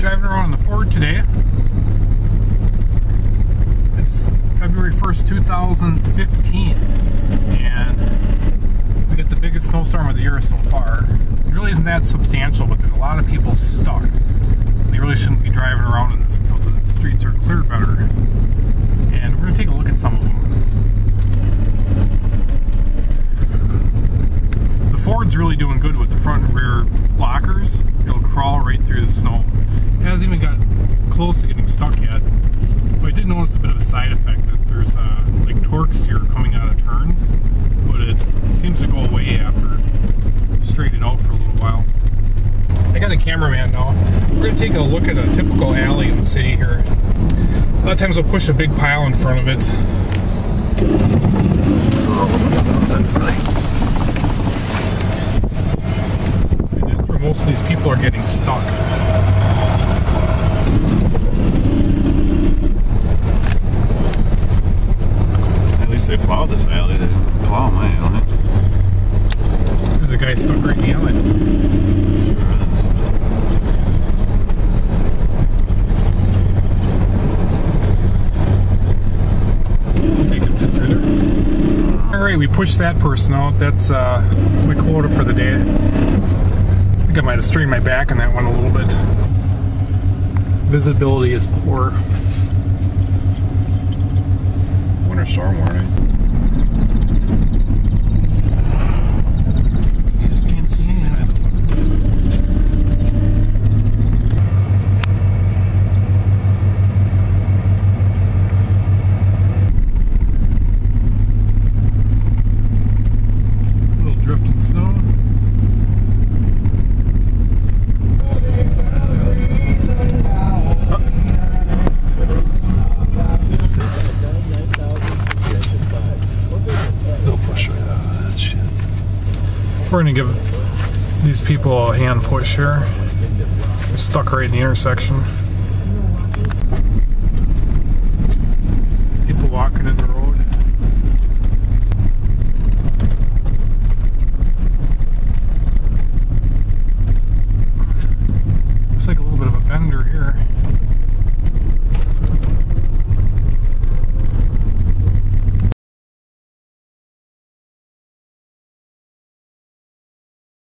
Driving around in the Ford today. It's February 1st, 2015, and we got the biggest snowstorm of the year so far. It really isn't that substantial, but there's a lot of people stuck. They really shouldn't be driving around in this until the streets are cleared better. And we're going to take a look at some of them. The Ford's really doing good with the front and rear lockers. It'll crawl right through the snow. It hasn't even got close to getting stuck yet. But I did notice a bit of a side effect that there's like torque steer coming out of turns, but it seems to go away after straighten it out for a little while. I got a cameraman now. We're going to take a look at a typical alley in the city here. A lot of times we'll push a big pile in front of it. And that's where most of these people are getting stuck. At least they plowed this alley. They didn't plow my alley. There's a guy stuck right in the alley. Alright, we pushed that person out. That's my quota for the day. I think I might have strained my back on that one a little bit. Visibility is poor. Winter storm warning. You just can't see anything. Drifting snow. They'll push right out of that shit. We're going to give these people a hand push here. They're stuck right in the intersection. People walking in the road. Looks like a little bit of a bender here.